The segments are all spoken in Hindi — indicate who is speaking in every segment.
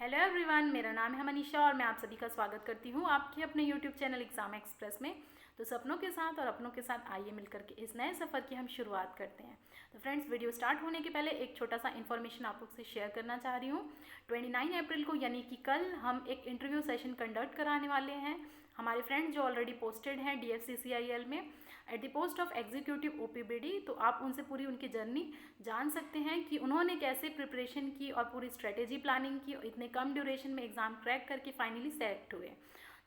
Speaker 1: हेलो एवरीवन, मेरा नाम है मनीषा और मैं आप सभी का स्वागत करती हूँ आपके अपने यूट्यूब चैनल एग्ज़ाम एक्सप्रेस में। तो सपनों के साथ और अपनों के साथ आइए मिलकर के इस नए सफ़र की हम शुरुआत करते हैं। तो फ्रेंड्स, वीडियो स्टार्ट होने के पहले एक छोटा सा इन्फॉर्मेशन आप लोग से शेयर करना चाह रही हूँ। 29 अप्रैल को यानी कि कल हम एक इंटरव्यू सेशन कंडक्ट कराने वाले हैं। हमारे फ्रेंड्स जो ऑलरेडी पोस्टेड हैं DFCCIL में at the post of executive OPBD, तो आप उनसे पूरी उनकी जर्नी जान सकते हैं कि उन्होंने कैसे प्रिपरेशन की और पूरी स्ट्रेटेजी प्लानिंग की, इतने कम ड्यूरेशन में एग्ज़ाम क्रैक करके फाइनली सेलेक्ट हुए।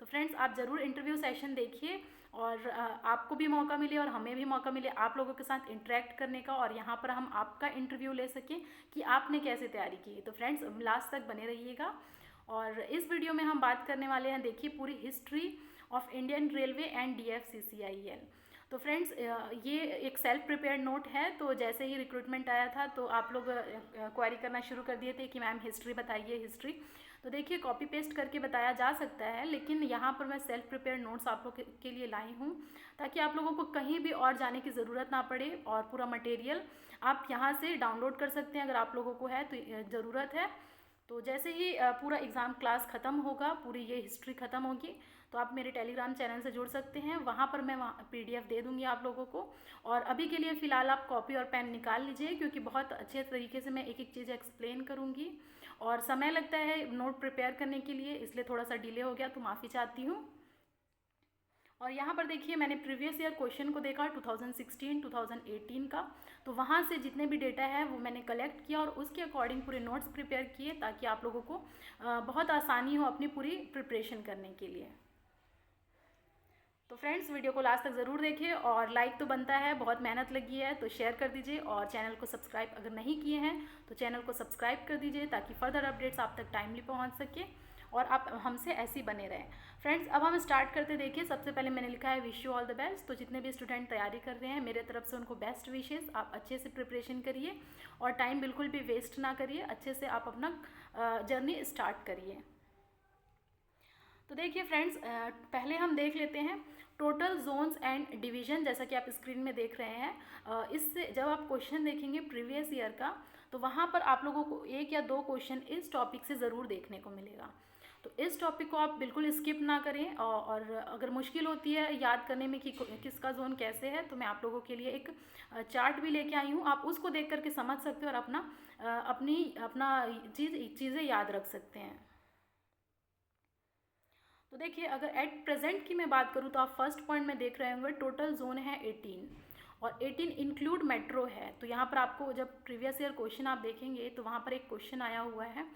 Speaker 1: तो फ्रेंड्स, आप ज़रूर इंटरव्यू सेशन देखिए और आपको भी मौका मिले और हमें भी मौका मिले आप लोगों के साथ इंटरेक्ट करने का, और यहाँ पर हम आपका इंटरव्यू ले सकें कि आपने कैसे तैयारी की। तो फ्रेंड्स, लास्ट तक बने रहिएगा। और इस वीडियो में हम बात करने वाले हैं, देखिए, पूरी history of Indian railway and DFCCIL। तो फ्रेंड्स, ये एक सेल्फ प्रिपेयर्ड नोट है। तो जैसे ही रिक्रूटमेंट आया था तो आप लोग क्वेरी करना शुरू कर दिए थे कि मैम हिस्ट्री बताइए, हिस्ट्री। तो देखिए, कॉपी पेस्ट करके बताया जा सकता है, लेकिन यहाँ पर मैं सेल्फ प्रिपेयर्ड नोट्स आप लोग के लिए लाई हूँ ताकि आप लोगों को कहीं भी और जाने की ज़रूरत ना पड़े, और पूरा मटेरियल आप यहाँ से डाउनलोड कर सकते हैं अगर आप लोगों को है तो ज़रूरत है। तो जैसे ही पूरा एग्ज़ाम क्लास ख़त्म होगा, पूरी ये हिस्ट्री ख़त्म होगी, तो आप मेरे टेलीग्राम चैनल से जुड़ सकते हैं। वहाँ पर मैं PDF दे दूँगी आप लोगों को। और अभी के लिए फ़िलहाल आप कॉपी और पेन निकाल लीजिए, क्योंकि बहुत अच्छे तरीके से मैं एक एक चीज़ एक्सप्लेन करूँगी और समय लगता है नोट प्रिपेयर करने के लिए, इसलिए थोड़ा सा डिले हो गया, तो माफ़ी चाहती हूँ। और यहाँ पर देखिए, मैंने प्रीवियस ईयर क्वेश्चन को देखा 2016 2018 का। तो वहाँ से जितने भी डेटा है वो मैंने कलेक्ट किया और उसके अकॉर्डिंग पूरे नोट्स प्रिपेयर किए, ताकि आप लोगों को बहुत आसानी हो अपनी पूरी प्रिपरेशन करने के लिए। तो फ्रेंड्स, वीडियो को लास्ट तक ज़रूर देखिए और लाइक तो बनता है, बहुत मेहनत लगी है, तो शेयर कर दीजिए। और चैनल को सब्सक्राइब अगर नहीं किए हैं तो चैनल को सब्सक्राइब कर दीजिए, ताकि फर्दर अपडेट्स आप तक टाइमली पहुंच सके और आप हमसे ऐसे ही बने रहें। फ्रेंड्स, अब हम स्टार्ट करते। देखिए, सबसे पहले मैंने लिखा है wish you all the best. तो जितने भी स्टूडेंट तैयारी कर रहे हैं, मेरे तरफ से उनको बेस्ट विशेज़। आप अच्छे से प्रिपरेशन करिए और टाइम बिल्कुल भी वेस्ट ना करिए, अच्छे से आप अपना जर्नी स्टार्ट करिए। तो देखिए फ्रेंड्स, पहले हम देख लेते हैं टोटल जोन्स एंड डिवीज़न, जैसा कि आप स्क्रीन में देख रहे हैं। इससे जब आप क्वेश्चन देखेंगे प्रीवियस ईयर का, तो वहाँ पर आप लोगों को एक या दो क्वेश्चन इस टॉपिक से ज़रूर देखने को मिलेगा। तो इस टॉपिक को आप बिल्कुल स्किप ना करें, और अगर मुश्किल होती है याद करने में कि किसका जोन कैसे है, तो मैं आप लोगों के लिए एक चार्ट भी लेके आई हूँ। आप उसको देख करके समझ सकते हो और अपना चीज़ें याद रख सकते हैं। तो देखिए, अगर एट प्रेजेंट की मैं बात करूँ तो आप फर्स्ट पॉइंट में देख रहे होंगे टोटल जोन है 18, और 18 इंक्लूड मेट्रो है। तो यहाँ पर आपको जब प्रीवियस ईयर क्वेश्चन आप देखेंगे तो वहाँ पर एक क्वेश्चन आया हुआ है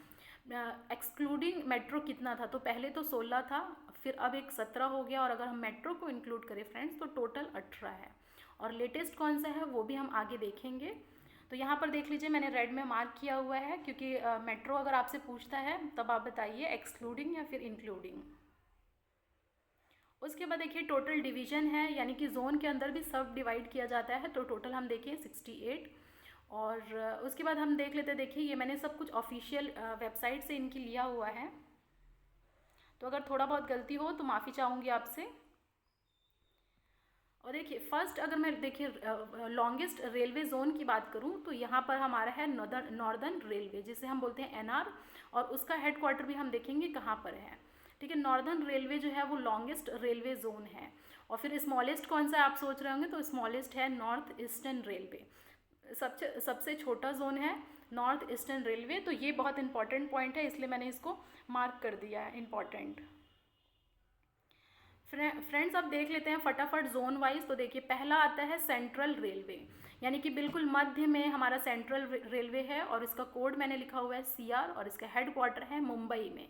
Speaker 1: एक्सक्लूडिंग मेट्रो कितना था। तो पहले तो 16 था, फिर अब एक 17 हो गया, और अगर हम मेट्रो को इंक्लूड करें फ्रेंड्स तो टोटल 18 है। और लेटेस्ट कौन सा है वो भी हम आगे देखेंगे। तो यहाँ पर देख लीजिए, मैंने रेड में मार्क किया हुआ है, क्योंकि मेट्रो अगर आपसे पूछता है तब आप बताइए एक्सक्लूडिंग या फिर इंक्लूडिंग। उसके बाद देखिए टोटल डिवीजन है, यानी कि जोन के अंदर भी सब डिवाइड किया जाता है। तो टोटल हम देखिए 68। और उसके बाद हम देख लेते हैं, देखिए ये मैंने सब कुछ ऑफिशियल वेबसाइट से इनकी लिया हुआ है, तो अगर थोड़ा बहुत गलती हो तो माफ़ी चाहूँगी आपसे। और देखिए फर्स्ट, अगर मैं देखिए लॉन्गेस्ट रेलवे जोन की बात करूँ तो यहाँ पर हमारा है नॉर्दर्न रेलवे, जिसे हम बोलते हैं NR, और उसका हेडक्वार्टर भी हम देखेंगे कहाँ पर है। ठीक है, नॉर्दर्न रेलवे जो है वो लॉन्गेस्ट रेलवे जोन है। और फिर स्मॉलेस्ट कौन सा आप सोच रहे होंगे, तो स्मॉलेस्ट है नॉर्थ ईस्टर्न रेलवे। सबसे छोटा जोन है नॉर्थ ईस्टर्न रेलवे। तो ये बहुत इंपॉर्टेंट पॉइंट है, इसलिए मैंने इसको मार्क कर दिया है इम्पॉर्टेंट। फ्रेंड्स, अब देख लेते हैं फटाफट जोन वाइज। तो देखिए, पहला आता है सेंट्रल रेलवे, यानी कि बिल्कुल मध्य में हमारा सेंट्रल रेलवे है, और इसका कोड मैंने लिखा हुआ है CR, और इसका हेडक्वार्टर है मुंबई में।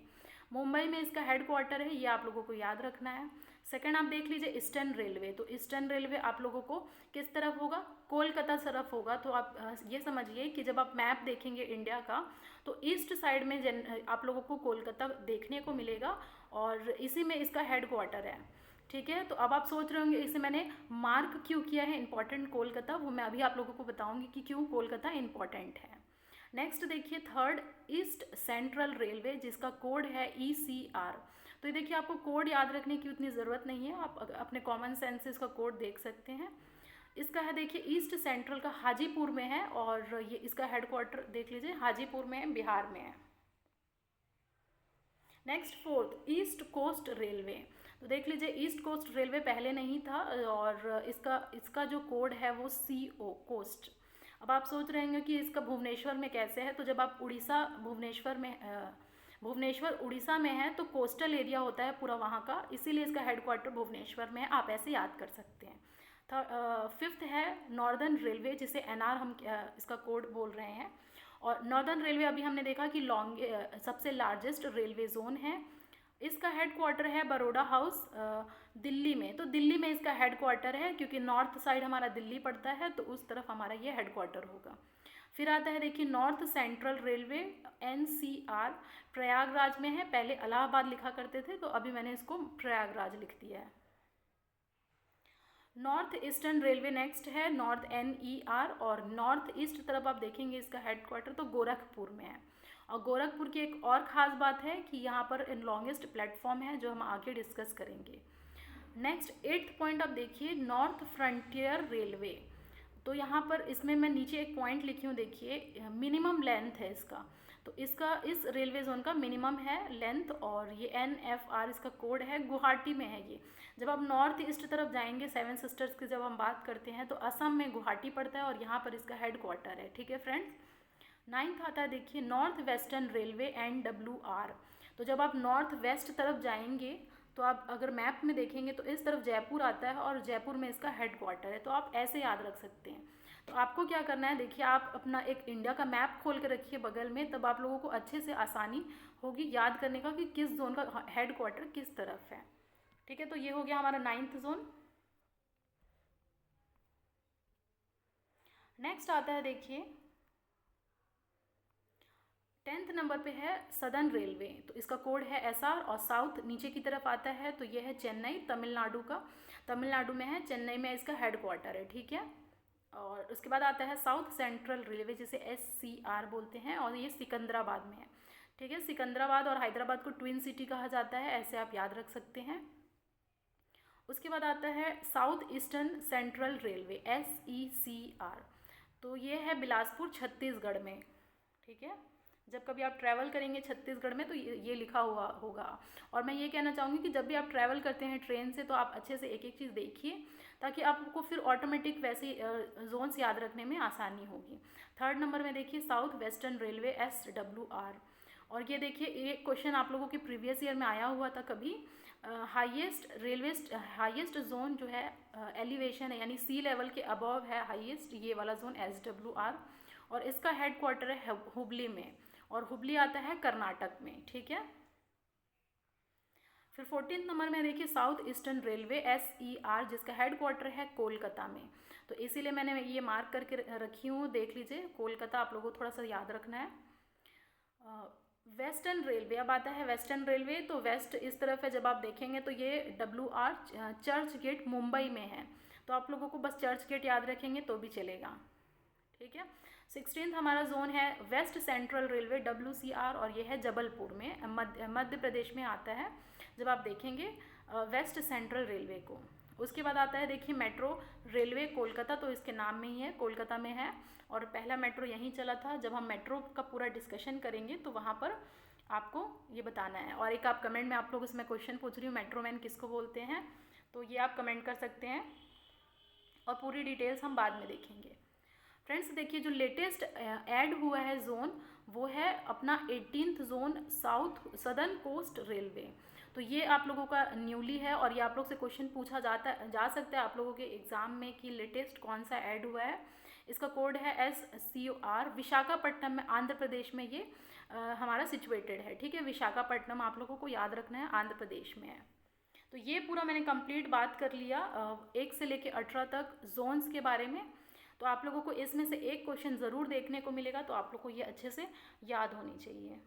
Speaker 1: मुंबई में इसका हेडक्वार्टर है, ये आप लोगों को याद रखना है। सेकंड आप देख लीजिए ईस्टर्न रेलवे। तो ईस्टर्न रेलवे आप लोगों को किस तरफ होगा, कोलकाता तरफ होगा। तो आप ये समझिए कि जब आप मैप देखेंगे इंडिया का, तो ईस्ट साइड में आप लोगों को कोलकाता देखने को मिलेगा, और इसी में इसका हेडक्वार्टर है। ठीक है, तो अब आप सोच रहे होंगे इसे मैंने मार्क क्यों किया है इंपॉर्टेंट कोलकाता, वो मैं अभी आप लोगों को बताऊंगी कि क्यों कोलकाता इंपॉर्टेंट है। नेक्स्ट देखिए थर्ड, ईस्ट सेंट्रल रेलवे, जिसका कोड है ECR। तो ये देखिए, आपको कोड याद रखने की उतनी ज़रूरत नहीं है, आप अपने कॉमन सेंस से इसका कोड देख सकते हैं। इसका है देखिए ईस्ट सेंट्रल का हाजीपुर में है, और ये इसका हेडक्वार्टर देख लीजिए हाजीपुर में है, बिहार में है। Next fourth, East Coast Railway. तो देख लीजिए, ईस्ट कोस्ट रेलवे पहले नहीं था और इसका जो कोड है वो CO, कोस्ट। अब आप सोच रहे होंगे कि इसका भुवनेश्वर में कैसे है। तो जब आप भुवनेश्वर उड़ीसा में है तो कोस्टल एरिया होता है पूरा वहाँ का, इसीलिए इसका हेडक्वार्टर भुवनेश्वर में है। आप ऐसे याद कर सकते हैं। फिफ्थ है नॉर्दर्न रेलवे, जिसे NR हम इसका कोड बोल रहे हैं। और नॉर्दर्न रेलवे अभी हमने देखा कि सबसे लार्जेस्ट रेलवे जोन है। इसका हेडक्वार्टर है बड़ौदा हाउस, दिल्ली में। तो दिल्ली में इसका हेडक्वार्टर है, क्योंकि नॉर्थ साइड हमारा दिल्ली पड़ता है, तो उस तरफ हमारा ये हेडक्वार्टर होगा। फिर आता है देखिए north central railway, NCR, Prayagraj में है। पहले इलाहाबाद लिखा करते थे, तो अभी मैंने इसको प्रयागराज लिख दिया है। नॉर्थ ईस्टर्न रेलवे नेक्स्ट है, नॉर्थ NER। और नॉर्थ ईस्ट तरफ आप देखेंगे इसका हेडक्वार्टर तो गोरखपुर में है। और गोरखपुर की एक और ख़ास बात है कि यहाँ पर लॉन्गेस्ट प्लेटफॉर्म है, जो हम आगे डिस्कस करेंगे। नेक्स्ट 8th पॉइंट आप देखिए, नॉर्थ फ्रंटियर रेलवे। तो यहाँ पर इसमें मैं नीचे एक पॉइंट लिखी हूँ, देखिए मिनिमम लेंथ है इसका। तो इस रेलवे जोन का मिनिमम है लेंथ, और ये NFR इसका कोड है। गुवाहाटी में है ये। जब आप नॉर्थ ईस्ट तरफ जाएंगे, 7 सिस्टर्स की जब हम बात करते हैं, तो असम में गुवाहाटी पड़ता है और यहाँ पर इसका हेडक्वार्टर है। ठीक है फ्रेंड्स। 9th आता है देखिए नॉर्थ वेस्टर्न रेलवे, NWR। तो जब आप नॉर्थ वेस्ट तरफ जाएंगे, तो आप अगर मैप में देखेंगे तो इस तरफ जयपुर आता है और जयपुर में इसका हेडक्वार्टर है। तो आप ऐसे याद रख सकते हैं। तो आपको क्या करना है, देखिए आप अपना एक इंडिया का मैप खोल के रखिए बगल में, तब आप लोगों को अच्छे से आसानी होगी याद करने का कि किस जोन का हेडक्वार्टर किस तरफ है। ठीक है, तो ये हो गया हमारा 9th जोन। नेक्स्ट आता है देखिए 10th नंबर पे है सदर्न रेलवे। तो इसका कोड है SR, और साउथ नीचे की तरफ आता है, तो ये है चेन्नई, तमिलनाडु का। तमिलनाडु में है, चेन्नई में इसका हेडक्वार्टर है। ठीक है। और उसके बाद आता है साउथ सेंट्रल रेलवे, जिसे SCR बोलते हैं, और ये सिकंदराबाद में है। ठीक है, सिकंदराबाद और हैदराबाद को ट्विन सिटी कहा जाता है, ऐसे आप याद रख सकते हैं। उसके बाद आता है south eastern central railway, SECR। तो ये है बिलासपुर, छत्तीसगढ़ में। ठीक है, जब कभी आप ट्रैवल करेंगे छत्तीसगढ़ में तो ये लिखा हुआ होगा। और मैं ये कहना चाहूँगी कि जब भी आप ट्रैवल करते हैं ट्रेन से, तो आप अच्छे से एक एक चीज़ देखिए, ताकि आपको फिर ऑटोमेटिक वैसे जोन्स याद रखने में आसानी होगी। 3rd नंबर में देखिए साउथ वेस्टर्न रेलवे, SWR। और ये देखिए, एक क्वेश्चन आप लोगों के प्रीवियस ईयर में आया हुआ था कभी। हाईएस्ट जोन जो है एलिवेशन है, यानी सी लेवल के अबव है हाईएस्ट, ये वाला जोन SWR। और इसका हेडक्वार्टर है हुबली में, और हुबली आता है कर्नाटक में। ठीक है। फिर 14th नंबर में देखिए साउथ ईस्टर्न रेलवे, SER, जिसका हेडक्वार्टर है कोलकाता में। तो इसीलिए मैंने ये मार्क करके रखी हूँ, देख लीजिए कोलकाता आप लोगों को थोड़ा सा याद रखना है। वेस्टर्न रेलवे, अब आता है वेस्टर्न रेलवे। तो वेस्ट इस तरफ है, जब आप देखेंगे तो ये WR, चर्च गेट, मुंबई में है। तो आप लोगों को बस चर्च गेट याद रखेंगे तो भी चलेगा। ठीक है। 16th हमारा जोन है वेस्ट सेंट्रल रेलवे, WCR, और ये है जबलपुर में, मध्य प्रदेश में आता है, जब आप देखेंगे वेस्ट सेंट्रल रेलवे को। उसके बाद आता है देखिए मेट्रो रेलवे कोलकाता, तो इसके नाम में ही है, कोलकाता में है, और पहला मेट्रो यहीं चला था। जब हम मेट्रो का पूरा डिस्कशन करेंगे तो वहाँ पर आपको ये बताना है। और एक आप कमेंट में, आप लोग इसमें क्वेश्चन पूछ रही हूँ, मेट्रो मैन किसको बोलते हैं, तो ये आप कमेंट कर सकते हैं, और पूरी डिटेल्स हम बाद में देखेंगे। फ्रेंड्स देखिए, जो लेटेस्ट ऐड हुआ है जोन, वो है अपना 18th zone South Southern Coast Railway. तो ये आप लोगों का न्यूली है, और ये आप लोग से क्वेश्चन पूछा जा सकता है आप लोगों के एग्जाम में कि लेटेस्ट कौन सा ऐड हुआ है। इसका कोड है SCR। विशाखापट्टनम में, आंध्र प्रदेश में ये हमारा सिचुएटेड है। ठीक है, विशाखापट्टनम आप लोगों को याद रखना है, आंध्र प्रदेश में है। तो ये पूरा मैंने कंप्लीट बात कर लिया 1 से लेकर 18 तक जोन्स के बारे में। तो आप लोगों को इसमें से एक क्वेश्चन ज़रूर देखने को मिलेगा, तो आप लोग को ये अच्छे से याद होनी चाहिए।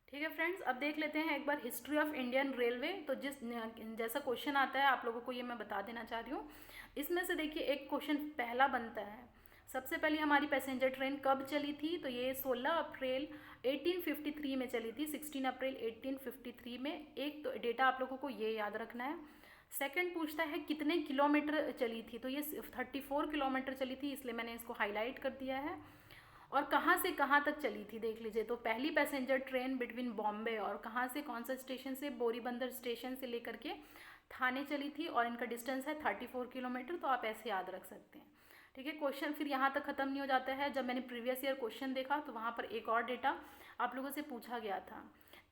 Speaker 1: ठीक है फ्रेंड्स, अब देख लेते हैं एक बार हिस्ट्री ऑफ इंडियन रेलवे। तो जैसा क्वेश्चन आता है आप लोगों को ये मैं बता देना चाह रही हूँ। इसमें से देखिए एक क्वेश्चन पहला बनता है, सबसे पहले हमारी पैसेंजर ट्रेन कब चली थी, तो ये 16 अप्रैल 1853 में चली थी, 16 अप्रैल 1853 में। एक तो डेटा आप लोगों को ये याद रखना है। सेकंड पूछता है कितने किलोमीटर चली थी, तो ये 34 किलोमीटर चली थी, इसलिए मैंने इसको हाईलाइट कर दिया है। और कहाँ से कहाँ तक चली थी देख लीजिए। तो पहली पैसेंजर ट्रेन बिटवीन बॉम्बे और कहाँ से, कौन सा स्टेशन से, बोरीबंदर स्टेशन से लेकर के थाने चली थी, और इनका डिस्टेंस है 34 किलोमीटर। तो आप ऐसे याद रख सकते हैं। ठीक है, क्वेश्चन फिर यहाँ तक ख़त्म नहीं हो जाता है। जब मैंने प्रीवियस ईयर क्वेश्चन देखा तो वहाँ पर एक और डेटा आप लोगों से पूछा गया था।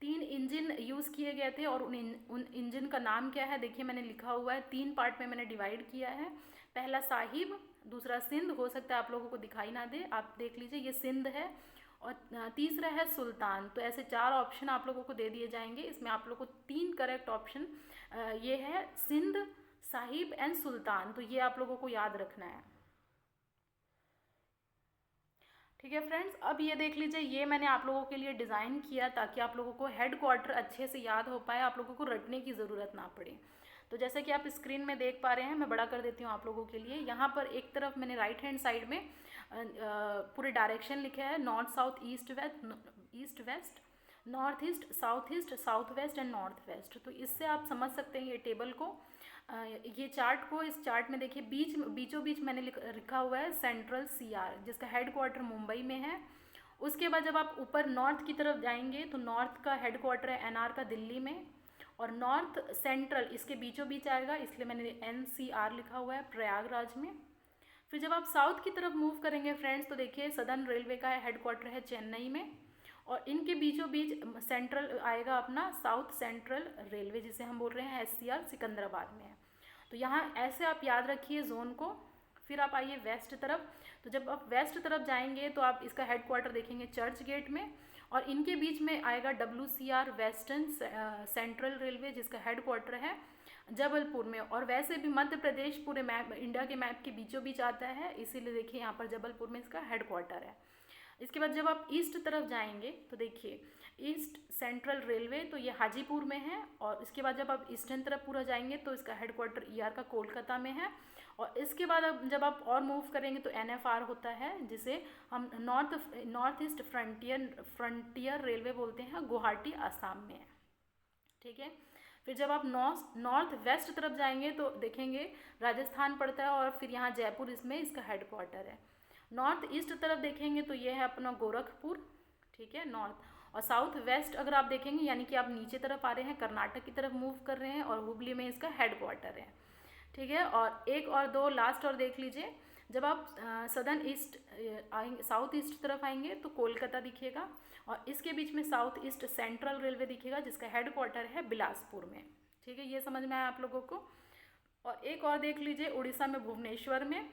Speaker 1: 3 इंजन यूज़ किए गए थे और उन इंजन का नाम क्या है, देखिए मैंने लिखा हुआ है, 3 पार्ट में मैंने डिवाइड किया है। पहला साहिब, दूसरा सिंध, हो सकता है आप लोगों को दिखाई ना दे, आप देख लीजिए ये सिंध है, और तीसरा है सुल्तान। तो ऐसे 4 ऑप्शन आप लोगों को दे दिए जाएंगे। इसमें आप लोगों को 3 करेक्ट ऑप्शन ये है, सिंध, साहिब एंड सुल्तान। तो ये आप लोगों को याद रखना है। ठीक है फ्रेंड्स, अब ये देख लीजिए, ये मैंने आप लोगों के लिए डिज़ाइन किया ताकि आप लोगों को हेड क्वार्टर अच्छे से याद हो पाए, आप लोगों को रटने की ज़रूरत ना पड़े। तो जैसे कि आप स्क्रीन में देख पा रहे हैं, मैं बड़ा कर देती हूँ आप लोगों के लिए। यहाँ पर एक तरफ मैंने राइट हैंड साइड में पूरे डायरेक्शन लिखे हैं, north south east west, north east, south west and north west. तो इससे आप समझ सकते हैं ये टेबल को, ये चार्ट को। इस चार्ट में देखिए बीचों बीच मैंने लिखा हुआ है सेंट्रल सीआर, जिसका हेड क्वार्टर मुंबई में है। उसके बाद जब आप ऊपर नॉर्थ की तरफ जाएंगे तो नॉर्थ का हेड क्वार्टर है एनआर का दिल्ली में, और नॉर्थ सेंट्रल इसके बीचों बीच आएगा, इसलिए मैंने एनसीआर लिखा हुआ है प्रयागराज में। फिर जब आप साउथ की तरफ मूव करेंगे फ्रेंड्स, तो देखिए सदर्न रेलवे का हेड क्वार्टर है चेन्नई में, और इनके बीचों बीच सेंट्रल आएगा अपना साउथ सेंट्रल रेलवे, जिसे हम बोल रहे हैं एससीआर, सिकंदराबाद में है। तो यहाँ ऐसे आप याद रखिए जोन को। फिर आप आइए वेस्ट तरफ। तो जब आप वेस्ट तरफ जाएंगे तो आप इसका हेड क्वार्टर देखेंगे चर्च गेट में, और इनके बीच में आएगा WCR वेस्टर्न सेंट्रल रेलवे, जिसका हेड क्वार्टर है जबलपुर में। और वैसे भी मध्य प्रदेश पूरे मैप, इंडिया के मैप के बीचों बीच आता है, इसीलिए देखिए यहाँ पर जबलपुर में इसका हेड क्वार्टर है। इसके बाद जब आप ईस्ट तरफ जाएंगे तो देखिए ईस्ट सेंट्रल रेलवे, तो ये हाजीपुर में है। और इसके बाद जब आप ईस्टर्न तरफ पूरा जाएंगे तो इसका हेड क्वार्टर ER का कोलकाता में है। और इसके बाद जब आप और मूव करेंगे तो NFR होता है, जिसे हम नॉर्थ ईस्ट फ्रंटियर रेलवे बोलते हैं, गुवाहाटी आसाम में है। ठीक है, फिर जब आप नॉर्थ वेस्ट तरफ जाएंगे तो देखेंगे राजस्थान पड़ता है, और फिर यहाँ जयपुर इसमें इसका हेड क्वार्टर है। नॉर्थ ईस्ट तरफ देखेंगे तो ये है अपना गोरखपुर। ठीक है, नॉर्थ। और साउथ वेस्ट अगर आप देखेंगे, यानी कि आप नीचे तरफ आ रहे हैं, कर्नाटक की तरफ मूव कर रहे हैं, और हुबली में इसका हेड क्वार्टर है। ठीक है, और एक और दो लास्ट और देख लीजिए। जब आप सदर्न ईस्ट आएंगे, साउथ ईस्ट तरफ आएंगे तो कोलकाता दिखेगा, और इसके बीच में साउथ ईस्ट सेंट्रल रेलवे दिखेगा, जिसका हेड क्वार्टर है बिलासपुर में। ठीक है, ये समझ में आया आप लोगों को। और एक और देख लीजिए, उड़ीसा में भुवनेश्वर में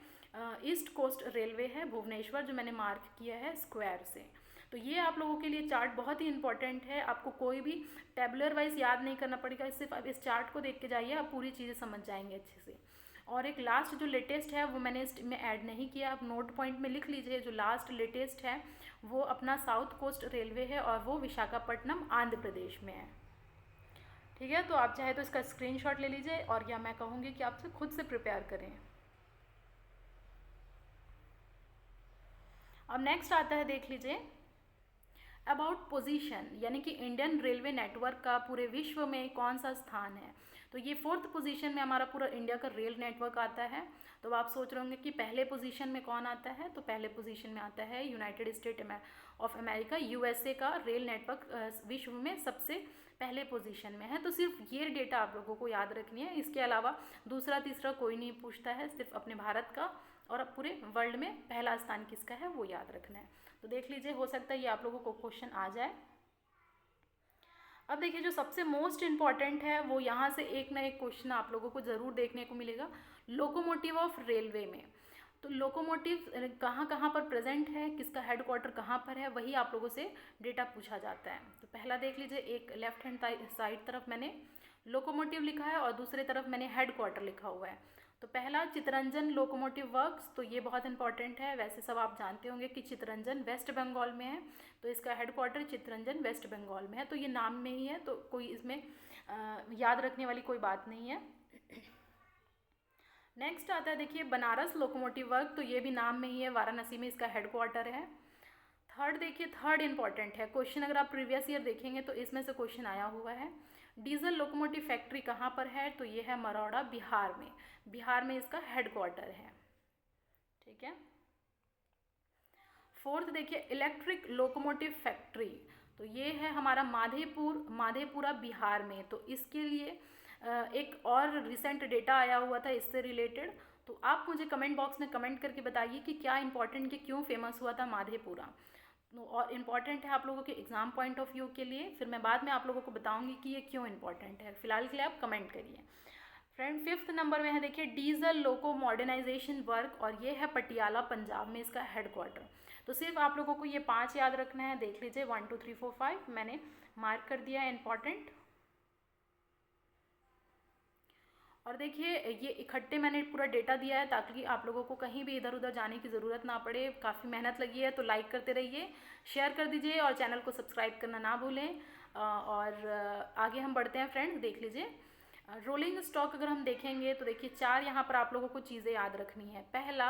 Speaker 1: ईस्ट कोस्ट रेलवे है भुवनेश्वर, जो मैंने मार्क किया है स्क्वायर से। तो ये आप लोगों के लिए चार्ट बहुत ही इंपॉर्टेंट है, आपको कोई भी टेबुलर वाइज याद नहीं करना पड़ेगा, सिर्फ आप इस चार्ट को देख के जाइए, आप पूरी चीज़ें समझ जाएंगे अच्छे से। और एक लास्ट जो लेटेस्ट है वो मैंने इसमें ऐड नहीं किया, आप नोट पॉइंट में लिख लीजिए। जो लास्ट लेटेस्ट है वो अपना साउथ कोस्ट रेलवे है, और वो विशाखापट्टनम आंध्र प्रदेश में है। ठीक है, तो आप चाहे तो इसका स्क्रीनशॉट ले लीजिए, और या मैं कहूँगी कि आपसे खुद से प्रिपेयर करें। अब नेक्स्ट आता है, देख लीजिए, अबाउट पोजीशन, यानी कि इंडियन रेलवे नेटवर्क का पूरे विश्व में कौन सा स्थान है। तो ये 4th पोजीशन में हमारा पूरा इंडिया का रेल नेटवर्क आता है। तो आप सोच रहे होंगे कि पहले पोजीशन में कौन आता है, तो पहले पोजीशन में आता है United state of America, USA का रेल नेटवर्क विश्व में सबसे पहले पोजीशन में है। तो सिर्फ ये डेटा आप लोगों को याद रखनी है, इसके अलावा दूसरा तीसरा कोई नहीं पूछता है, सिर्फ अपने भारत का और अब पूरे वर्ल्ड में पहला स्थान किसका है वो याद रखना है। तो देख लीजिए, हो सकता है ये आप लोगों को क्वेश्चन आ जाए। अब देखिए, जो सबसे मोस्ट इम्पॉर्टेंट है वो यहाँ से एक ना एक क्वेश्चन आप लोगों को ज़रूर देखने को मिलेगा, लोकोमोटिव ऑफ रेलवे में। तो लोकोमोटिव कहाँ कहाँ पर प्रेजेंट है, किसका हेड क्वार्टर कहाँ पर है, वही आप लोगों से डेटा पूछा जाता है। तो पहला देख लीजिए, एक लेफ्ट हैंड साइड तरफ मैंने लोकोमोटिव लिखा है और दूसरे तरफ मैंने हेड क्वार्टर लिखा हुआ है। तो पहला चितरंजन लोकोमोटिव वर्क्स, तो ये बहुत इंपॉर्टेंट है। वैसे सब आप जानते होंगे कि चितरंजन वेस्ट बंगाल में है, तो इसका हेड क्वार्टर चितरंजन वेस्ट बंगाल में है। तो ये नाम में ही है, तो कोई इसमें याद रखने वाली कोई बात नहीं है। नेक्स्ट आता है, देखिए, बनारस लोकोमोटिव वर्क, तो ये भी नाम में ही है, वाराणसी में इसका हेड क्वार्टर है। थर्ड देखिए, थर्ड इंपॉर्टेंट है क्वेश्चन, अगर आप प्रीवियस ईयर देखेंगे तो इसमें से क्वेश्चन आया हुआ है। डीजल लोकोमोटिव फैक्ट्री कहाँ पर है, तो ये है मरौड़ा, बिहार में। बिहार में इसका हेड क्वार्टर है। ठीक है। फोर्थ देखिए इलेक्ट्रिक लोकोमोटिव फैक्ट्री, तो ये है हमारा माधेपुरा बिहार में। तो इसके लिए एक और रिसेंट डेटा आया हुआ था इससे रिलेटेड, तो आप मुझे कमेंट बॉक्स में कमेंट करके बताइए कि क्या इंपॉर्टेंट, कि क्यों फेमस हुआ था माधेपुरा, और इम्पॉर्टेंट है आप लोगों के एग्जाम पॉइंट ऑफ व्यू के लिए। फिर मैं बाद में आप लोगों को बताऊंगी कि ये क्यों इम्पॉर्टेंट है। फिलहाल के लिए आप कमेंट करिए। फ्रेंड 5th नंबर में है देखिए डीजल लोको मॉडर्नाइजेशन वर्क, और ये है पटियाला पंजाब में इसका हेडक्वार्टर। तो सिर्फ आप लोगों को ये 5 याद रखना है, देख लीजिए 1 2 3 4 5 मैंने मार्क कर दिया है इम्पॉर्टेंट। और देखिए ये इकट्ठे मैंने पूरा डेटा दिया है ताकि आप लोगों को कहीं भी इधर उधर जाने की ज़रूरत ना पड़े। काफ़ी मेहनत लगी है, तो लाइक करते रहिए, शेयर कर दीजिए और चैनल को सब्सक्राइब करना ना भूलें। और आगे हम बढ़ते हैं फ्रेंड्स, देख लीजिए रोलिंग स्टॉक अगर हम देखेंगे तो देखिए 4 यहाँ पर आप लोगों को चीज़ें याद रखनी है। पहला,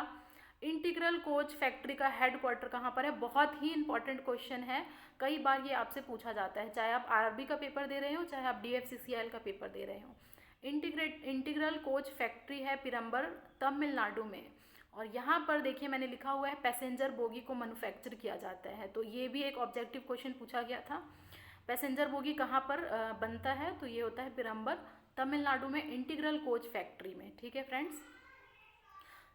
Speaker 1: इंटीग्रल कोच फैक्ट्री का हेडक्वार्टर कहाँ पर है, बहुत ही इंपॉर्टेंट क्वेश्चन है, कई बार ये आपसे पूछा जाता है, चाहे आप आरआरबी का पेपर दे रहे हो चाहे आप डीएफसीसीआईएल का पेपर दे रहे हो। इंटीग्रल कोच फैक्ट्री है पिरंबर तमिलनाडु में, और यहाँ पर देखिए मैंने लिखा हुआ है पैसेंजर बोगी को मैन्युफैक्चर किया जाता है, तो ये भी एक ऑब्जेक्टिव क्वेश्चन पूछा गया था। पैसेंजर बोगी कहाँ पर बनता है, तो ये होता है पिरंबर तमिलनाडु में इंटीग्रल कोच फैक्ट्री में। ठीक है फ्रेंड्स,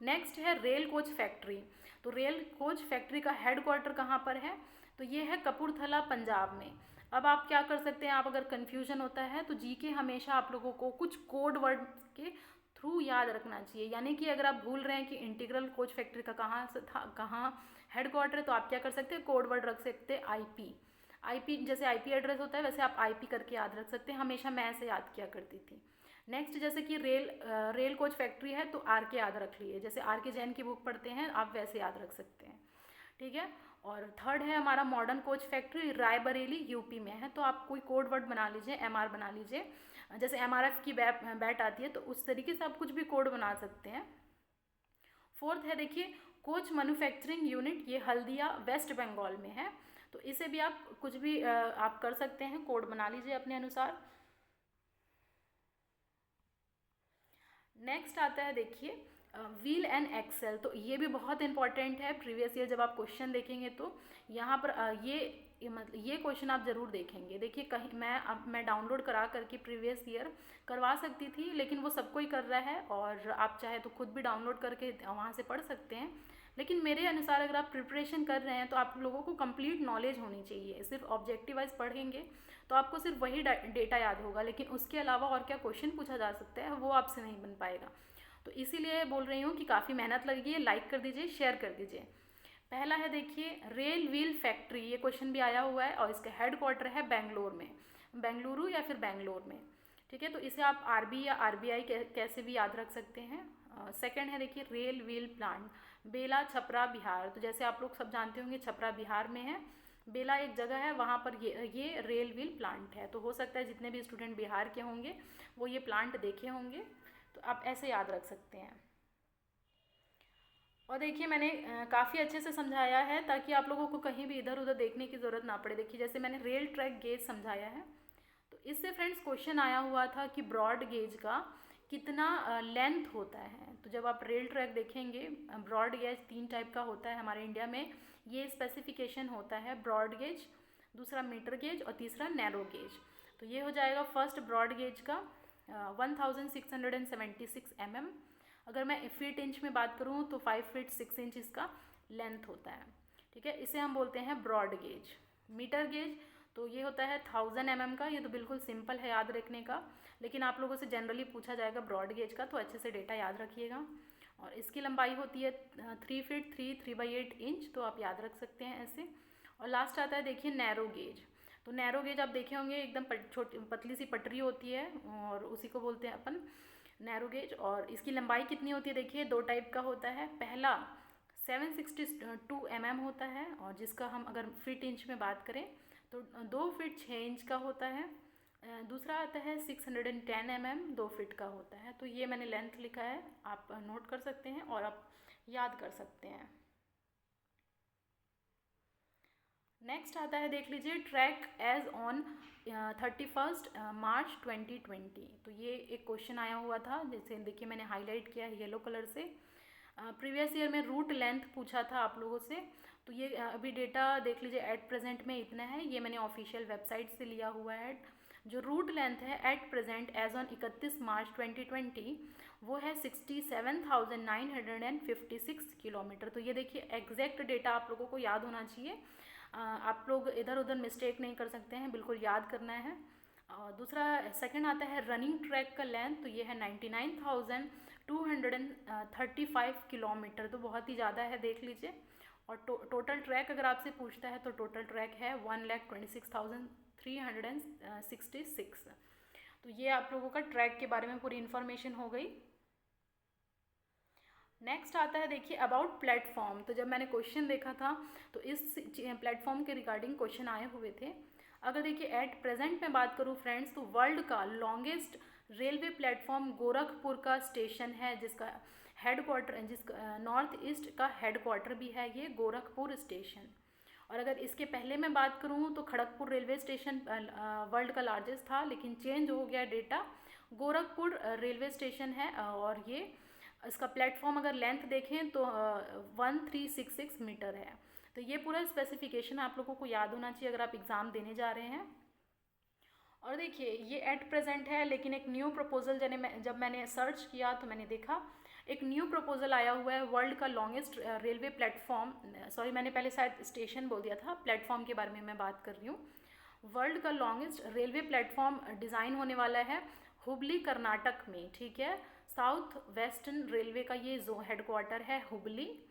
Speaker 1: नेक्स्ट है रेल कोच फैक्ट्री। तो रेल कोच फैक्ट्री का हेडक्वार्टर कहाँ पर है, तो ये है कपूरथला पंजाब में। अब आप क्या कर सकते हैं, आप अगर कन्फ्यूजन होता है तो जीके हमेशा आप लोगों को कुछ कोड वर्ड के थ्रू याद रखना चाहिए, यानी कि अगर आप भूल रहे हैं कि इंटीग्रल कोच फैक्ट्री का कहाँ से था, कहाँ हेडक्वार्टर है, तो आप क्या कर सकते हैं, कोड वर्ड रख सकते हैं आईपी जैसे आईपी एड्रेस होता है वैसे आप आईपी करके याद रख सकते हैं, हमेशा मैं ऐसे याद किया करती थी। नेक्स्ट, जैसे कि रेल कोच फैक्ट्री है तो आर के याद रख लिए, जैसे आर के जैन की बुक पढ़ते हैं आप वैसे याद रख सकते हैं। ठीक है, और थर्ड है हमारा modern coach factory Raebareli UP में है, तो आप कोई कोड वर्ड बना लीजिए, एमआर बना लीजिए, जैसे एमआरएफ की बैट आती है तो उस तरीके से आप कुछ भी कोड बना सकते हैं। फोर्थ है देखिए कोच मैन्युफैक्चरिंग यूनिट, ये हल्दिया वेस्ट बंगाल में है, तो इसे भी आप कुछ भी आप कर सकते हैं, कोड बना लीजिए अपने अनुसार। नेक्स्ट आता है देखिए व्हील एंड एक्सेल, तो ये भी बहुत इंपॉर्टेंट है, प्रीवियस ईयर जब आप क्वेश्चन देखेंगे तो यहाँ पर मतलब ये क्वेश्चन आप ज़रूर देखेंगे। देखिए कहीं मैं डाउनलोड करा करके प्रीवियस ईयर करवा सकती थी, लेकिन वो सबको ही कर रहा है, और आप चाहे तो खुद भी डाउनलोड करके वहाँ से पढ़ सकते हैं, लेकिन मेरे अनुसार अगर आप प्रिपरेशन कर रहे हैं तो आप लोगों को कंप्लीट नॉलेज होनी चाहिए। सिर्फ ऑब्जेक्टिव वाइज पढ़ेंगे तो आपको सिर्फ वही डेटा याद होगा, लेकिन उसके अलावा और क्या क्वेश्चन पूछा जा सकता है वो आपसे नहीं बन पाएगा। तो इसीलिए बोल रही हूँ कि काफ़ी मेहनत लगी है, लाइक कर दीजिए, शेयर कर दीजिए। पहला है देखिए रेल व्हील फैक्ट्री, ये क्वेश्चन भी आया हुआ है, और इसका हेडक्वार्टर है बेंगलोर में, बेंगलुरु या फिर बेंगलोर में। ठीक है, तो इसे आप आरबी या आरबीआई कैसे भी याद रख सकते हैं। सेकंड है देखिए रेल व्हील प्लांट बेला छपरा बिहार, तो जैसे आप लोग सब जानते होंगे छपरा बिहार में है, बेला एक जगह है वहाँ पर ये रेल व्हील प्लांट है, तो हो सकता है जितने भी स्टूडेंट बिहार के होंगे वो ये प्लांट देखे होंगे, तो आप ऐसे याद रख सकते हैं। और देखिए मैंने काफ़ी अच्छे से समझाया है ताकि आप लोगों को कहीं भी इधर उधर देखने की ज़रूरत ना पड़े। देखिए जैसे मैंने रेल ट्रैक गेज समझाया है, तो इससे फ्रेंड्स क्वेश्चन आया हुआ था कि ब्रॉड गेज का कितना लेंथ होता है। तो जब आप रेल ट्रैक देखेंगे, ब्रॉड गेज 3 टाइप का होता है हमारे इंडिया में, ये स्पेसिफिकेशन होता है ब्रॉड गेज, दूसरा मीटर गेज और तीसरा नैरो गेज। तो ये हो जाएगा फर्स्ट ब्रॉड गेज का 1676 mm। अगर मैं फीट इंच में बात करूँ तो 5 फीट 6 इंच इसका लेंथ होता है। ठीक है, इसे हम बोलते हैं ब्रॉड गेज। मीटर गेज तो ये होता है 1000 mm का, ये तो बिल्कुल सिंपल है याद रखने का, लेकिन आप लोगों से जनरली पूछा जाएगा ब्रॉड गेज का, तो अच्छे से डेटा याद रखिएगा। और इसकी लंबाई होती है 3 फीट 3/8 इंच, तो आप याद रख सकते हैं ऐसे। और लास्ट आता है देखिए नैरो गेज। तो नैरो गेज आप देखे होंगे एकदम छोटी पतली सी पटरी होती है, और उसी को बोलते हैं अपन नैरो गेज। और इसकी लंबाई कितनी होती है, देखिए 2 टाइप का होता है। पहला 762 mm होता है, और जिसका हम अगर फीट इंच में बात करें तो 2 फीट 6 इंच का होता है। दूसरा आता है 610 mm, 2 फीट का होता है। तो ये मैंने लेंथ लिखा है, आप नोट कर सकते हैं और आप याद कर सकते हैं। नेक्स्ट आता है देख लीजिए ट्रैक एज ऑन 31 मार्च 2020। तो ये एक क्वेश्चन आया हुआ था, जैसे देखिए मैंने हाईलाइट किया है येलो कलर से। प्रीवियस ईयर में रूट लेंथ पूछा था आप लोगों से, तो ये अभी डेटा देख लीजिए एट प्रेजेंट में इतना है, ये मैंने ऑफिशियल वेबसाइट से लिया हुआ है। जो रूट लेंथ है एट प्रेजेंट एज ऑन 31 मार्च 2020 वो है 67,956 किलोमीटर। तो ये देखिए एग्जैक्ट डेटा आप लोगों को याद होना चाहिए, आप लोग इधर उधर मिस्टेक नहीं कर सकते हैं, बिल्कुल याद करना है। दूसरा सेकंड आता है रनिंग ट्रैक का लेंथ, तो ये है 99,235 किलोमीटर, तो बहुत ही ज़्यादा है देख लीजिए। और टोटल ट्रैक अगर आपसे पूछता है तो टोटल ट्रैक है 1,26,366। तो ये आप लोगों का ट्रैक के बारे में पूरी इन्फॉर्मेशन हो गई। नेक्स्ट आता है देखिए अबाउट प्लेटफॉर्म। तो जब मैंने क्वेश्चन देखा था तो इस प्लेटफॉर्म के रिगार्डिंग क्वेश्चन आए हुए थे। अगर देखिए एट प्रेजेंट में बात करूँ फ्रेंड्स, तो वर्ल्ड का लॉन्गेस्ट रेलवे प्लेटफॉर्म गोरखपुर का स्टेशन है, जिसका हेड क्वार्टर, जिसका नॉर्थ ईस्ट का हेड क्वार्टर भी है ये गोरखपुर स्टेशन। और अगर इसके पहले मैं बात करूँ तो खड़गपुर रेलवे स्टेशन वर्ल्ड का लार्जेस्ट था, लेकिन चेंज हो गया डेटा, गोरखपुर रेलवे स्टेशन है। और ये इसका प्लेटफॉर्म अगर लेंथ देखें तो 1366 मीटर है। तो ये पूरा स्पेसिफिकेशन आप लोगों को याद होना चाहिए अगर आप एग्ज़ाम देने जा रहे हैं। और देखिए ये एट प्रेजेंट है, लेकिन एक न्यू प्रपोजल जब मैंने सर्च किया तो मैंने देखा एक न्यू प्रपोजल आया हुआ है वर्ल्ड का लॉन्गेस्ट रेलवे प्लेटफॉर्म, सॉरी मैंने पहले शायद स्टेशन बोल दिया था, प्लेटफॉर्म के बारे में मैं बात कर रही हूँ। वर्ल्ड का लॉन्गेस्ट रेलवे प्लेटफॉर्म डिज़ाइन होने वाला है हुबली कर्नाटक में, ठीक है। साउथ वेस्टर्न रेलवे का ये जो हेडक्वार्टर है हुबली,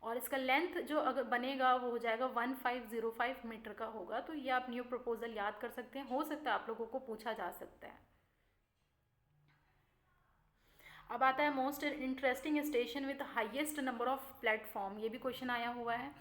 Speaker 1: और इसका लेंथ जो अगर बनेगा वो हो जाएगा 1505 मीटर का होगा। तो ये आप न्यू प्रपोजल याद कर सकते हैं, हो सकता है आप लोगों को पूछा जा सकता है। अब आता है most interesting station with highest number of platform, ये भी क्वेश्चन आया हुआ है।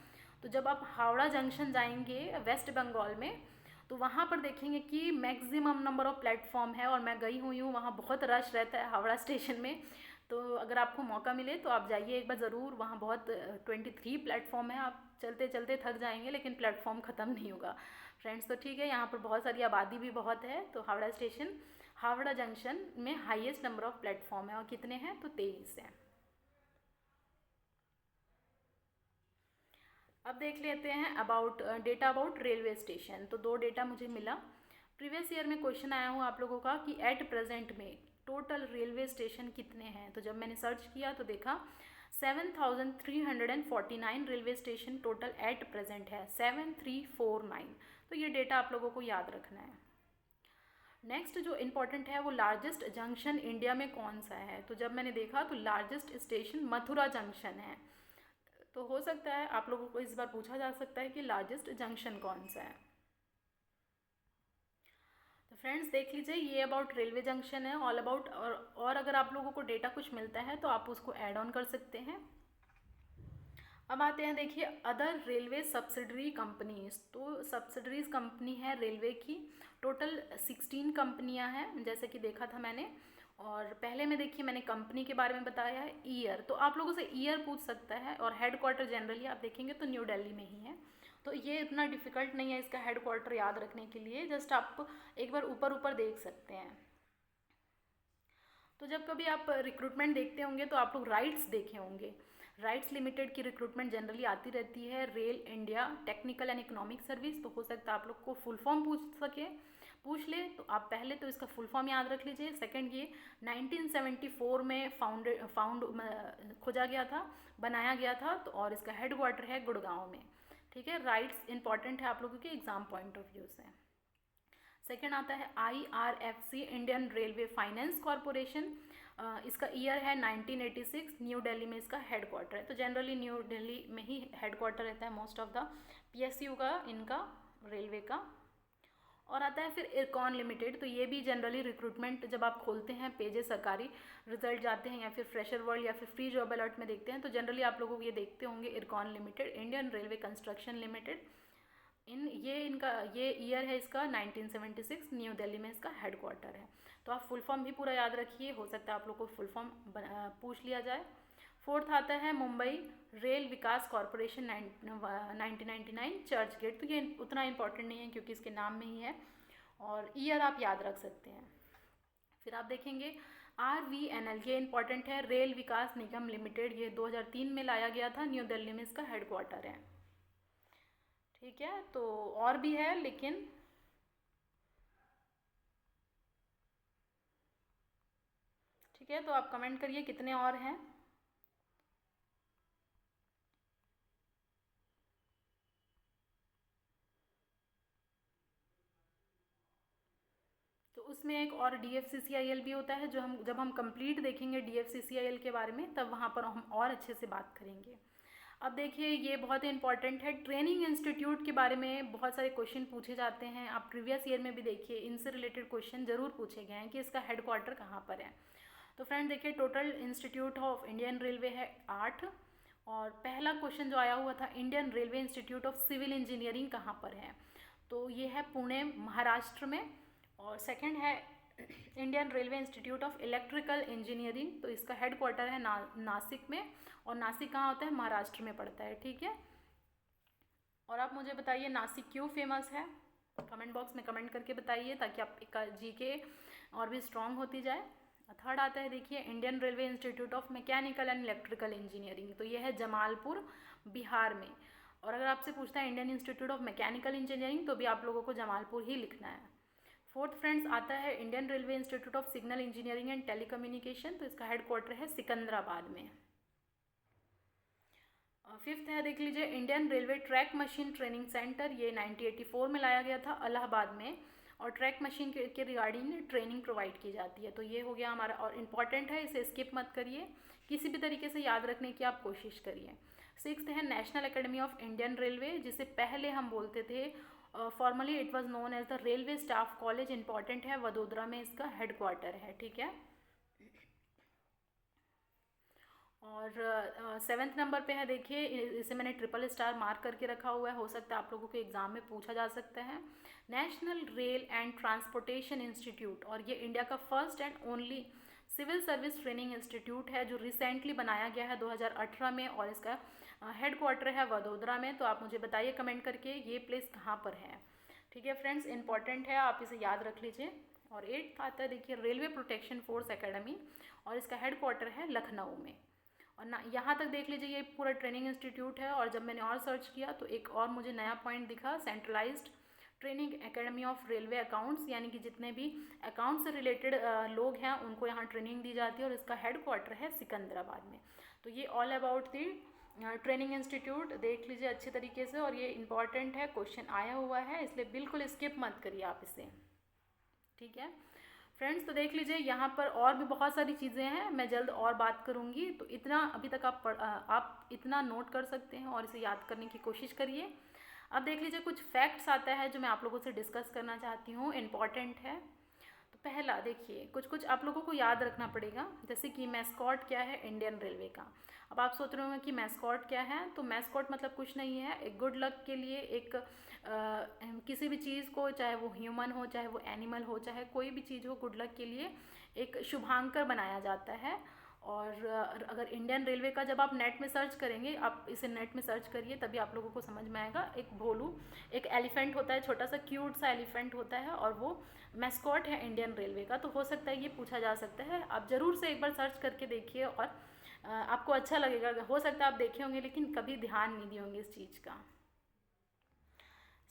Speaker 1: तो जब आप हावड़ा जंक्शन जाएंगे वेस्ट बंगाल में, तो वहाँ पर देखेंगे कि मैक्सिमम नंबर ऑफ प्लेटफॉर्म है, और मैं गई हुई हूँ, वहाँ बहुत रश रहता है हावड़ा स्टेशन में। तो अगर आपको मौका मिले तो आप जाइए एक बार ज़रूर, वहाँ बहुत 23 प्लेटफॉर्म है, आप चलते चलते थक जाएंगे लेकिन प्लेटफॉर्म ख़त्म नहीं होगा फ्रेंड्स। तो ठीक है, यहाँ पर बहुत सारी आबादी भी बहुत है। तो हावड़ा स्टेशन, हावड़ा जंक्शन में हाईएस्ट नंबर ऑफ प्लेटफॉर्म है, और कितने हैं तो 23 हैं। अब देख लेते हैं about data about railway station. तो 2 डेटा मुझे मिला। प्रीवियस ईयर में क्वेश्चन आया हुआ आप लोगों का कि एट प्रेजेंट में टोटल रेलवे स्टेशन कितने हैं। तो जब मैंने सर्च किया तो देखा 7349 railway station total at present है, 7349। तो ये डेटा आप लोगों को याद रखना है। नेक्स्ट जो इम्पोर्टेंट है वो लार्जेस्ट जंक्शन इंडिया में कौन सा है। तो जब मैंने देखा तो लार्जेस्ट स्टेशन मथुरा जंक्शन है। तो हो सकता है आप लोगों को इस बार पूछा जा सकता है कि लार्जेस्ट जंक्शन कौन सा है। तो फ्रेंड्स देख लीजिए ये अबाउट रेलवे जंक्शन है, ऑल अबाउट। और अगर आप लोगों को डेटा कुछ मिलता है तो आप उसको ऐड ऑन कर सकते हैं। अब आते हैं देखिए अदर रेलवे सब्सिडरी कंपनीज। तो सब्सिडरीज कंपनी है रेलवे की, टोटल 16 कंपनियां हैं जैसे कि देखा था मैंने। और पहले में देखिए मैंने कंपनी के बारे में बताया है। ईयर, तो आप लोगों से ईयर पूछ सकता है। और हेडक्वार्टर जनरली आप देखेंगे तो न्यू दिल्ली में ही है, तो ये इतना डिफ़िकल्ट नहीं है इसका हेडक्वार्टर याद रखने के लिए, जस्ट आप एक बार ऊपर ऊपर देख सकते हैं। तो जब कभी आप रिक्रूटमेंट देखते होंगे तो आप लोग राइट्स देखे होंगे। राइट्स लिमिटेड की रिक्रूटमेंट जनरली आती रहती है, rail India technical and economic service. तो हो सकता है आप लोग को फुल फॉर्म पूछ ले, तो आप पहले तो इसका फुल फॉर्म याद रख लीजिए। सेकंड, ये 1974 में फाउंड खोजा गया था, बनाया गया था। तो और इसका हेडक्वार्टर है गुड़गांव में, ठीक है। राइट्स इंपॉर्टेंट है आप लोगों के एग्जाम पॉइंट ऑफ व्यू से। सेकंड आता है IRFC, Indian railway finance corporation. इसका ईयर है 1986, न्यू दिल्ली में इसका हेडक्वार्टर है। तो जनरली न्यू दिल्ली में ही हेडक्वार्टर रहता है मोस्ट ऑफ द PSU का, इनका रेलवे का। और आता है फिर इरकॉन लिमिटेड। तो ये भी जनरली रिक्रूटमेंट जब आप खोलते हैं पेजेस, सरकारी रिजल्ट जाते हैं या फिर फ्रेशर वर्ल्ड या फिर फ्री जॉब अलर्ट में देखते हैं, तो जनरली आप लोग ये देखते होंगे IRCON limited, Indian railway construction limited. इनका ये ईयर है इसका 1976, न्यू दिल्ली में इसका हेडक्वार्टर है। तो आप फुल फॉर्म भी पूरा याद रखिए, हो सकता है आप लोग को फुल फॉर्म पूछ लिया जाए। फोर्थ आता है मुंबई रेल विकास कॉरपोरेशन 1999, चर्च गेट। तो ये उतना इंपॉर्टेंट नहीं है क्योंकि इसके नाम में ही है, और ईयर आप याद रख सकते हैं। फिर आप देखेंगे RVNL, ये इंपॉर्टेंट है, रेल विकास निगम लिमिटेड। ये 2003 में लाया गया था, न्यू दिल्ली में इसका हेडक्वार्टर है। ठीक है, तो और भी है लेकिन ठीक है, तो आप कमेंट करिए कितने और हैं। तो उसमें एक और DFCCIL भी होता है, जो हम जब हम कंप्लीट देखेंगे DFCCIL के बारे में तब वहाँ पर हम और अच्छे से बात करेंगे। अब देखिए, ये बहुत ही इंपॉर्टेंट है। ट्रेनिंग इंस्टीट्यूट के बारे में बहुत सारे क्वेश्चन पूछे जाते हैं। आप प्रीवियस ईयर में भी देखिए, इनसे रिलेटेड क्वेश्चन जरूर पूछे गए हैं कि इसका हेडक्वार्टर कहाँ पर है। तो फ्रेंड देखिए, total institute of Indian railway है 8। और पहला क्वेश्चन जो आया हुआ था, Indian Railway Institute of Civil Engineering कहाँ पर है, तो ये है पुणे महाराष्ट्र में। और सेकंड है Indian Railway Institute of electrical engineering, तो इसका हेडक्वार्टर है नासिक में। और नासिक कहाँ होता है, महाराष्ट्र में पड़ता है। ठीक है, और आप मुझे बताइए नासिक क्यों फेमस है, कमेंट बॉक्स में कमेंट करके बताइए, ताकि आपका जीके और भी स्ट्रांग होती जाए। थर्ड आता है देखिए, Indian Railway Institute of mechanical and electrical engineering, तो ये है जमालपुर बिहार में। और अगर आपसे पूछता है Indian institute of mechanical engineering, तो भी आप लोगों को जमालपुर ही लिखना है। फोर्थ फ्रेंड्स आता है Indian Railway Institute of signal engineering and telecommunication, तो इसका हेडक्वार्टर है सिकंदराबाद में। फिफ्थ है देख लीजिए, Indian railway track machine training centre, ये 1984 में लाया गया था इलाहाबाद में। और ट्रैक मशीन के रिगार्डिंग ट्रेनिंग प्रोवाइड की जाती है। तो ये हो गया हमारा, और इम्पॉर्टेंट है, इसे स्किप मत करिए, किसी भी तरीके से याद रखने की आप कोशिश करिए। सिक्स्थ है National Academy of Indian Railway, जिसे पहले हम बोलते थे, formally it was known as the Railway Staff College. Important है, वडोदरा में इसका हेडक्वार्टर है। ठीक है, और सेवेंथ नंबर पे है देखिए, इसे मैंने ट्रिपल स्टार मार्क करके रखा हुआ है, हो सकता है आप लोगों के एग्जाम में पूछा जा सकता है। National Rail and Transportation Institute, और ये इंडिया का first and only civil service training institute है, जो रिसेंटली बनाया गया है 2018 में, और इसका हेडक्वार्टर है वडोदरा में। तो आप मुझे बताइए कमेंट करके ये प्लेस कहाँ पर है। ठीक है फ्रेंड्स, इंपॉर्टेंट है, आप इसे याद रख लीजिए। और एट्थ आता है देखिए, रेलवे प्रोटेक्शन फोर्स एकेडमी, और इसका हेडक्वार्टर है लखनऊ में। और ना यहाँ तक देख लीजिए, ये पूरा ट्रेनिंग इंस्टीट्यूट है। और जब मैंने और सर्च किया तो एक और मुझे नया पॉइंट दिखा, centralised training academy of railway accounts, यानी कि जितने भी अकाउंट से रिलेटेड लोग हैं उनको यहाँ ट्रेनिंग दी जाती है, और इसका हेडक्वार्टर है सिकंदराबाद में। तो ये all about the training institute देख लीजिए अच्छे तरीके से, और ये इंपॉर्टेंट है, क्वेश्चन आया हुआ है, इसलिए बिल्कुल स्किप मत करिए आप इसे। ठीक है फ्रेंड्स, तो देख लीजिए यहाँ पर और भी बहुत सारी चीज़ें हैं, मैं जल्द और बात करूँगी। तो इतना अभी तक आप इतना नोट कर सकते हैं और इसे याद करने की कोशिश करिए। अब देख लीजिए, कुछ फैक्ट्स आता है जो मैं आप लोगों से डिस्कस करना चाहती हूँ, इम्पॉर्टेंट है। तो पहला देखिए, कुछ कुछ आप लोगों को याद रखना पड़ेगा, जैसे कि मैस्कॉट क्या है इंडियन रेलवे का। अब आप सोच रहे होंगे कि मैस्कॉट क्या है, तो मैस्कॉट मतलब कुछ नहीं है, एक गुड लक के लिए एक किसी भी चीज़ को, चाहे वो ह्यूमन हो, चाहे वो एनिमल हो, चाहे कोई भी चीज़ हो, गुड लक के लिए एक शुभांकर बनाया जाता है। और अगर इंडियन रेलवे का जब आप नेट में सर्च करेंगे, आप इसे नेट में सर्च करिए, तभी आप लोगों को समझ में आएगा। एक भोलू, एक एलिफेंट होता है, छोटा सा क्यूट सा एलिफेंट होता है, और वो मैस्कॉट है इंडियन रेलवे का। तो हो सकता है ये पूछा जा सकता है, आप ज़रूर से एक बार सर्च करके देखिए, और आपको अच्छा लगेगा। हो सकता है आप देखे होंगे लेकिन कभी ध्यान नहीं दिए होंगे इस चीज़ का।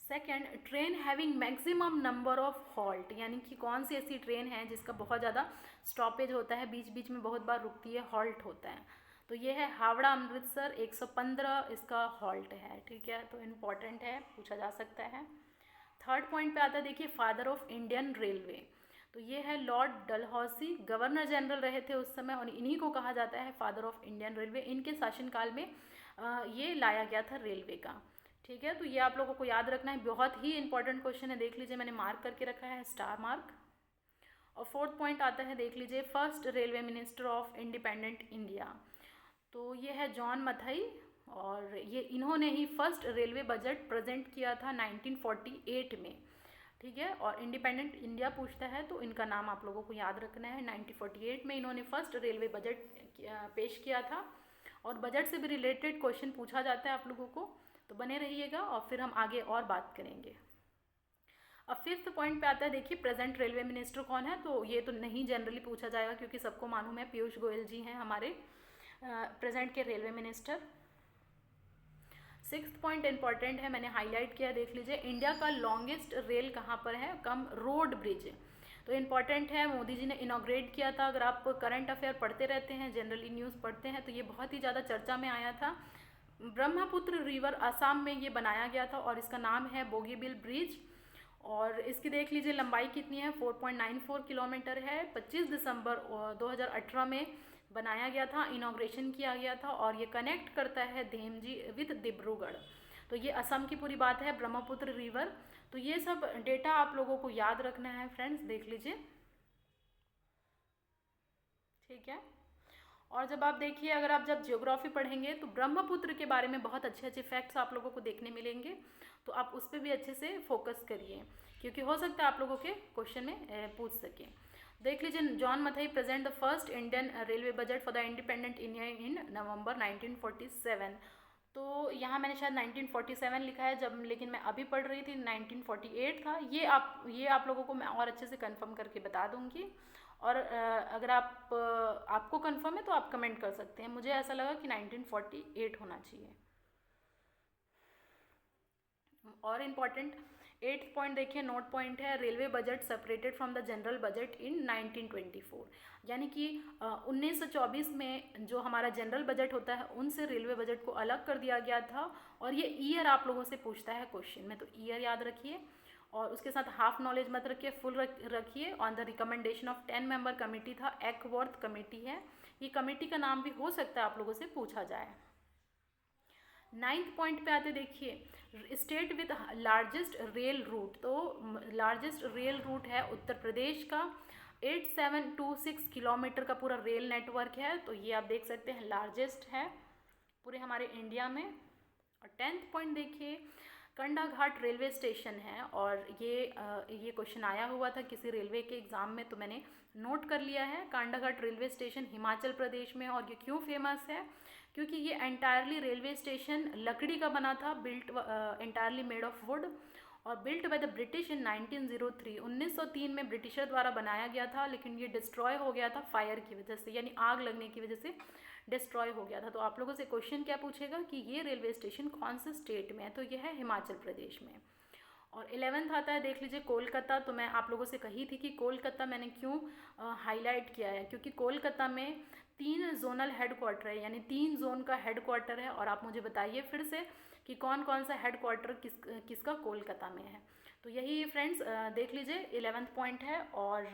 Speaker 1: Second, train having maximum number of halt, यानी कि कौन सी ऐसी ट्रेन है जिसका बहुत ज़्यादा स्टॉपेज होता है, बीच बीच में बहुत बार रुकती है, हॉल्ट होता है। तो ये है हावड़ा अमृतसर 115 इसका हॉल्ट है। ठीक है, तो इम्पॉर्टेंट है, पूछा जा सकता है। थर्ड पॉइंट पे आता है देखिए, फादर ऑफ इंडियन रेलवे, तो ये है लॉर्ड डलहौसी, गवर्नर जनरल रहे थे उस समय, और इन्हीं को कहा जाता है फादर ऑफ इंडियन रेलवे। इनके शासनकाल में ये लाया गया था रेलवे का। ठीक है, तो ये आप लोगों को याद रखना है, बहुत ही इंपॉर्टेंट क्वेश्चन है, देख लीजिए मैंने मार्क करके रखा है, स्टार मार्क। और फोर्थ पॉइंट आता है देख लीजिए, first railway minister of independent India, तो ये है जॉन मथाई, और ये इन्होंने ही फर्स्ट रेलवे बजट प्रेजेंट किया था 1948 में। ठीक है, और इंडिपेंडेंट इंडिया पूछता है तो इनका नाम आप लोगों को याद रखना है। 1948 में इन्होंने फर्स्ट रेलवे बजट पेश किया था, और बजट से भी रिलेटेड क्वेश्चन पूछा जाता है आप लोगों को, तो बने रहिएगा, और फिर हम आगे और बात करेंगे। अब फिफ्थ पॉइंट पे आता है देखिए, प्रेजेंट रेलवे मिनिस्टर कौन है, तो ये तो नहीं जनरली पूछा जाएगा, क्योंकि सबको मालूम है पीयूष गोयल जी हैं हमारे प्रेजेंट के railway minister. Sixth point important है, मैंने हाईलाइट किया, देख लीजिए। इंडिया का लॉन्गेस्ट रेल कहाँ पर है, कम रोड ब्रिज। तो इम्पॉर्टेंट है, मोदी जी ने इनॉग्रेट किया था। अगर आप करंट अफेयर पढ़ते रहते हैं, जनरली न्यूज़ पढ़ते हैं, तो ये बहुत ही ज़्यादा चर्चा में आया था। ब्रह्मपुत्र रिवर असम में ये बनाया गया था और इसका नाम है बोगीबिल ब्रिज। और इसकी देख लीजिए लंबाई कितनी है, 4.94 किलोमीटर है। 25 दिसंबर 2018 में बनाया गया था, इनॉग्रेशन किया गया था। और ये कनेक्ट करता है धेमजी विद डिब्रूगढ़। तो ये असम की पूरी बात है, ब्रह्मपुत्र रिवर। तो ये सब डेटा आप लोगों को याद रखना है फ्रेंड्स, देख लीजिए, ठीक है। और जब आप देखिए, अगर आप जब ज्योग्राफी पढ़ेंगे तो ब्रह्मपुत्र के बारे में बहुत अच्छे अच्छे फैक्ट्स आप लोगों को देखने मिलेंगे। तो आप उस पर भी अच्छे से फोकस करिए, क्योंकि हो सकता है आप लोगों के क्वेश्चन में पूछ सकें। देख लीजिए, John Mathai present the first Indian railway budget for the independent India in November 1947। तो यहाँ मैंने शायद 1947 लिखा है जब, लेकिन मैं अभी पढ़ रही थी 1948 था। ये आप लोगों को मैं और अच्छे से कंफर्म करके बता दूंगी। और अगर आपको कंफर्म है तो आप कमेंट कर सकते हैं। मुझे ऐसा लगा कि 1948 होना चाहिए। और इम्पॉर्टेंट 8th पॉइंट देखिए, नोट पॉइंट है, railway budget separated from the general budget in 1924। यानी कि 1924 में जो हमारा जनरल बजट होता है उनसे रेलवे बजट को अलग कर दिया गया था। और ये ईयर आप लोगों से पूछता है क्वेश्चन में, तो ईयर याद रखिए। और उसके साथ हाफ नॉलेज मत रखिए, फुल रखिए। On the recommendation of 10 member committee था, एक्वर्थ कमेटी है। ये कमेटी का नाम भी हो सकता है आप लोगों से पूछा जाए। 9th पॉइंट पे आते, देखिए, state with largest rail route. तो लार्जेस्ट रेल रूट है उत्तर प्रदेश का, 8726 किलोमीटर का पूरा रेल नेटवर्क है। तो ये आप देख सकते हैं लार्जेस्ट है पूरे हमारे इंडिया में। और 10th पॉइंट देखिए, कंडाघाट रेलवे स्टेशन है। और ये क्वेश्चन आया हुआ था किसी रेलवे के एग्ज़ाम में, तो मैंने नोट कर लिया है। कंडाघाट रेलवे स्टेशन हिमाचल प्रदेश में। और ये क्यों फेमस है, क्योंकि ये एंटायरली रेलवे स्टेशन लकड़ी का बना था, built entirely made of wood, और built by the British in 1903। 1903 में ब्रिटिशर द्वारा बनाया गया था, लेकिन ये डिस्ट्रॉय हो गया था फायर की वजह से, यानी आग लगने की वजह से डिस्ट्रॉय हो गया था। तो आप लोगों से क्वेश्चन क्या पूछेगा कि ये रेलवे स्टेशन कौन से स्टेट में है, तो ये है हिमाचल प्रदेश में। और 11th आता है, देख लीजिए, कोलकाता। तो मैं आप लोगों से कही थी कि कोलकाता मैंने क्यों हाईलाइट किया है, क्योंकि कोलकाता में 3 जोनल हेडक्वार्टर है, यानी 3 जोन का हेडक्वार्टर है। और आप मुझे बताइए फिर से कि कौन कौन सा हेडक्वार्टर किसका कोलकाता में है। तो यही फ्रेंड्स देख लीजिए 11th पॉइंट है। और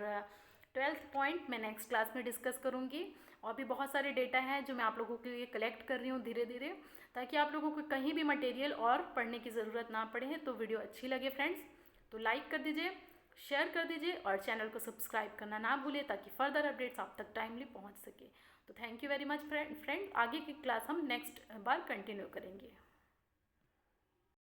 Speaker 1: 12th पॉइंट मैं नेक्स्ट क्लास में डिस्कस करूँगी। और भी बहुत सारे डेटा हैं जो मैं आप लोगों के लिए कलेक्ट कर रही हूँ धीरे धीरे, ताकि आप लोगों को कहीं भी मटेरियल और पढ़ने की ज़रूरत ना पड़े। तो वीडियो अच्छी लगे फ्रेंड्स तो लाइक कर दीजिए, शेयर कर दीजिए, और चैनल को सब्सक्राइब करना ना भूलिए, ताकि फर्दर अपडेट्स आप तक टाइमली पहुँच सके। तो thank you very much friend. आगे की क्लास हम नेक्स्ट बार कंटिन्यू करेंगे।